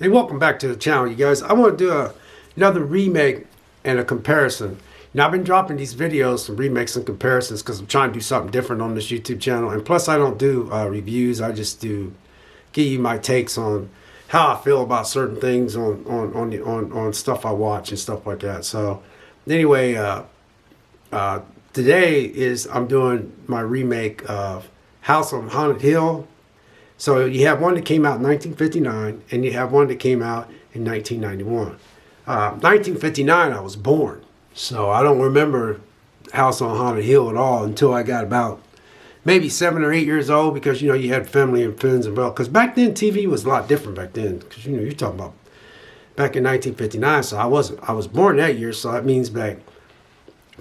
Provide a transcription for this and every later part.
Hey, welcome back to the channel, you guys. I want to do another remake and a comparison. Now, I've been dropping these videos, some remakes and comparisons, because I'm trying to do something different on this YouTube channel. And plus, I don't do reviews. I just do give you my takes on how I feel about certain things on stuff I watch and stuff like that. So, anyway, today I'm doing my remake of House on Haunted Hill. So you have one that came out in 1959, and you have one that came out in 1991. 1959, I was born, so I don't remember House on Haunted Hill at all until I got about maybe 7 or 8 years old, because you had family and friends and because back then TV was a lot different back then, because you're talking about back in 1959. So I was born that year, so that means back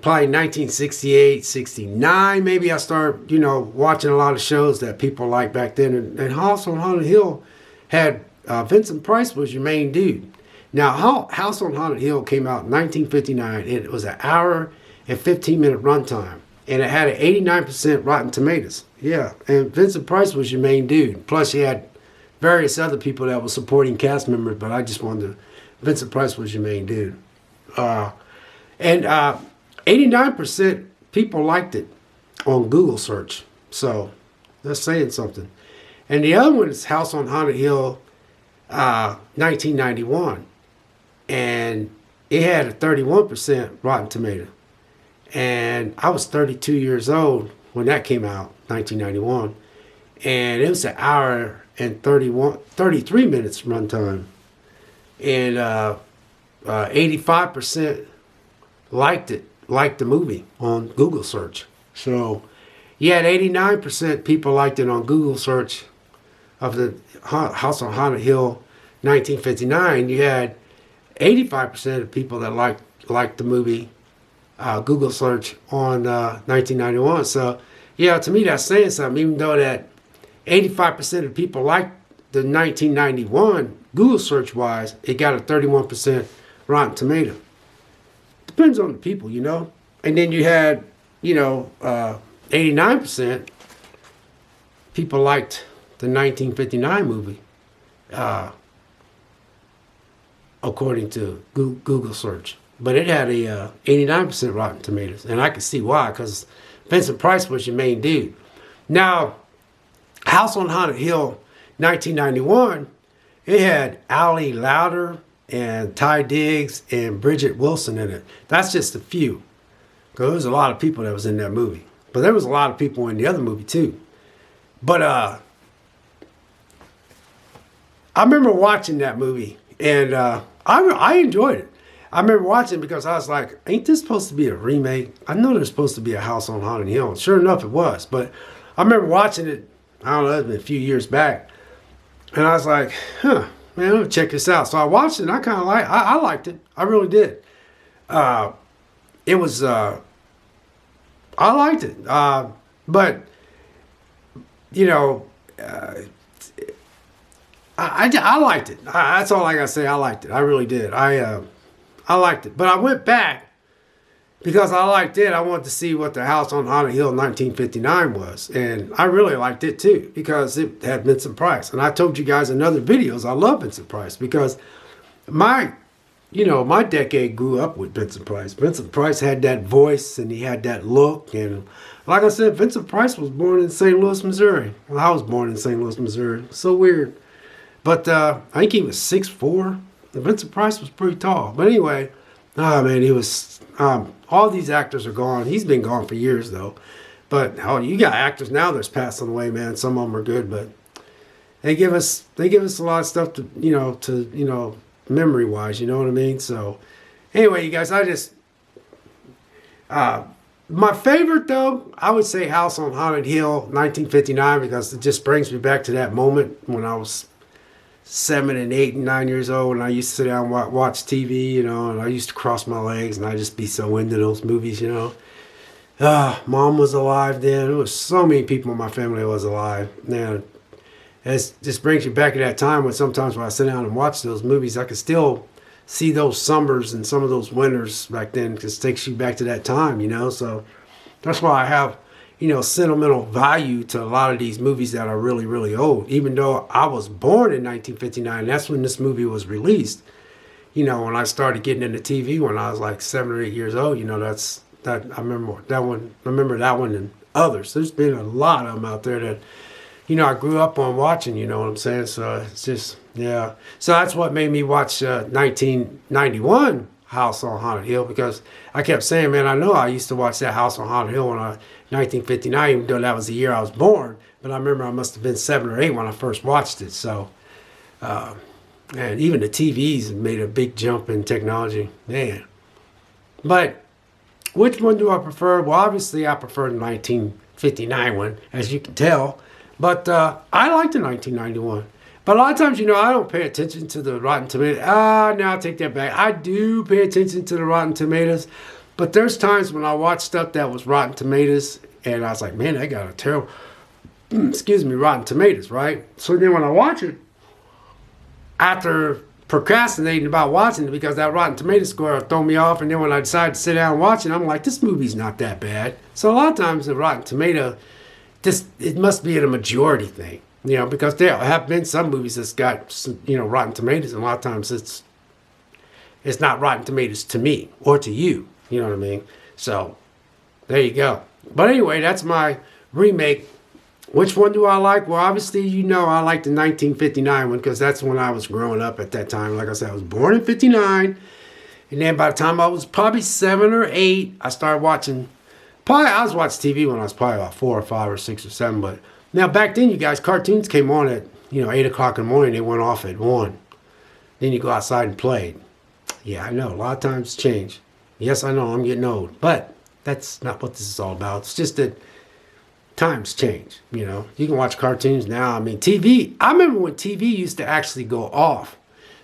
probably 1968, 69, maybe I started, watching a lot of shows that people liked back then. And House on Haunted Hill had Vincent Price was your main dude. Now, House on Haunted Hill came out in 1959, and it was an hour and 15-minute runtime. And it had an 89% Rotten Tomatoes. Yeah, and Vincent Price was your main dude. Plus, you had various other people that were supporting cast members, but I just wanted to, Vincent Price was your main dude. 89% people liked it on Google search. So that's saying something. And the other one is House on Haunted Hill 1991. And it had a 31% Rotten Tomato. And I was 32 years old when that came out, 1991. And it was an hour and 33 minutes runtime. And 85% liked the movie on Google search. So you had 89% people liked it on Google search of the House on Haunted Hill 1959. You had 85% of people that liked the movie Google search on 1991. So yeah, to me that's saying something, even though that 85% of people liked the 1991 Google search wise, it got a 31% Rotten Tomato. Depends on the people, And then you had, 89% people liked the 1959 movie, according to Google search. But it had a 89% Rotten Tomatoes, and I can see why, because Vincent Price was your main dude. Now, House on Haunted Hill 1991, it had Ali Lauder and Ty Diggs and Bridget Wilson in it. That's just a few, because there was a lot of people that was in that movie. But there was a lot of people in the other movie too. But I remember watching that movie, and I enjoyed it. I remember watching it because I was like, ain't this supposed to be a remake? I know there's supposed to be a House on Haunted Hill. And sure enough, it was. But I remember watching it, I don't know, it's been a few years back. And I was like, man, I'm gonna check this out. So I watched it, and I liked it. I really did. It was, I liked it. But, I liked it. That's all I gotta say. I liked it. I really did. I liked it. But I went back because I liked it. I wanted to see what the House on Haunted Hill 1959 was. And I really liked it too, because it had Vincent Price. And I told you guys in other videos, I love Vincent Price, because my decade grew up with Vincent Price. Vincent Price had that voice, and he had that look. And like I said, Vincent Price was born in St. Louis, Missouri. Well, I was born in St. Louis, Missouri. So weird. But I think he was 6'4". Vincent Price was pretty tall. But anyway, man, he was... all these actors are gone. He's been gone for years, though. But you got actors now that's passing away, man. Some of them are good, but they give us a lot of stuff to memory wise. You know what I mean? So anyway, you guys, my favorite though, I would say House on Haunted Hill 1959, because it just brings me back to that moment when I was 7 and 8 and 9 years old, and I used to sit down and watch TV, and I used to cross my legs, and I just be so into those movies, Mom was alive then. There was so many people in my family that was alive. Man, it just brings you back to that time when sometimes when I sit down and watch those movies, I can still see those summers and some of those winters back then. It just takes you back to that time, So that's why I have sentimental value to a lot of these movies that are really, really old. Even though I was born in 1959, that's when this movie was released. When I started getting into TV when I was like 7 or 8 years old, I remember that one. I remember that one and others. There's been a lot of them out there that, I grew up on watching. You know what I'm saying? So it's just, yeah. So that's what made me watch 1991 House on Haunted Hill, because I kept saying, man, I know I used to watch that House on Haunted Hill 1959, even though that was the year I was born. But I remember I must have been 7 or 8 when I first watched it. So, and even the TVs made a big jump in technology, man. But which one do I prefer? Well, obviously I prefer the 1959 one, as you can tell. But I like the 1991. But a lot of times, I don't pay attention to the Rotten Tomatoes. No, I'll take that back. I do pay attention to the Rotten Tomatoes. But there's times when I watch stuff that was Rotten Tomatoes, and I was like, man, they got a terrible, Rotten Tomatoes, right? So then when I watch it, after procrastinating about watching it because that Rotten Tomatoes score throw me off, and then when I decide to sit down and watch it, I'm like, this movie's not that bad. So a lot of times the Rotten Tomato, it must be a majority thing. Because there have been some movies that's got some, Rotten Tomatoes, and a lot of times it's not Rotten Tomatoes to me or to you. You know what I mean? So there you go. But anyway, that's my remake. Which one do I like? Well, obviously, I like the 1959 one because that's when I was growing up at that time. Like I said, I was born in 59. And then by the time I was probably 7 or 8, I started watching. I was watching TV when I was probably about 4 or 5 or 6 or 7, but now, back then, you guys, cartoons came on at, 8 o'clock in the morning. They went off at 1. Then you go outside and play. Yeah, I know. A lot of times change. Yes, I know. I'm getting old. But that's not what this is all about. It's just that times change, You can watch cartoons now. I mean, TV. I remember when TV used to actually go off.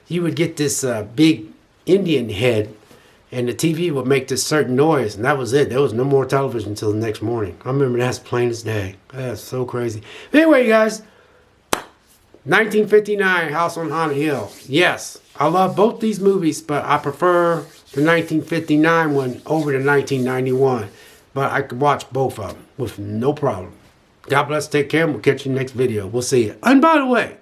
You would get this big Indian head, and the TV would make this certain noise, and that was it. There was no more television until the next morning. I remember that's plain as day. That's so crazy. But anyway, guys, 1959, House on Haunted Hill. Yes, I love both these movies, but I prefer the 1959 one over the 1991. But I could watch both of them with no problem. God bless, take care, and we'll catch you in the next video. We'll see you. And by the way,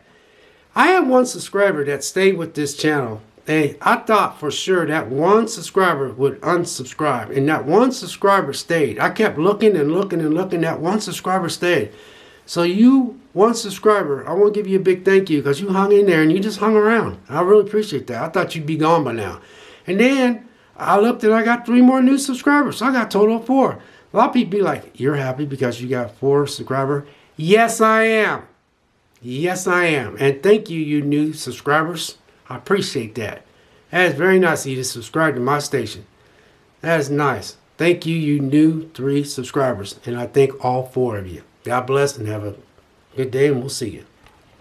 I have one subscriber that stayed with this channel. Hey, I thought for sure that one subscriber would unsubscribe, and that one subscriber stayed. I kept looking and looking and looking. That one subscriber stayed. So you, one subscriber, I want to give you a big thank you because you hung in there and you just hung around. I really appreciate that. I thought you'd be gone by now. And then I looked and I got 3 more new subscribers. So I got a total of 4. A lot of people be like, you're happy because you got 4 subscribers? Yes, I am. Yes, I am. And thank you, you new subscribers. I appreciate that. That is very nice of you to subscribe to my station. That is nice. Thank you, you new 3 subscribers. And I thank all 4 of you. God bless and have a good day, and we'll see you.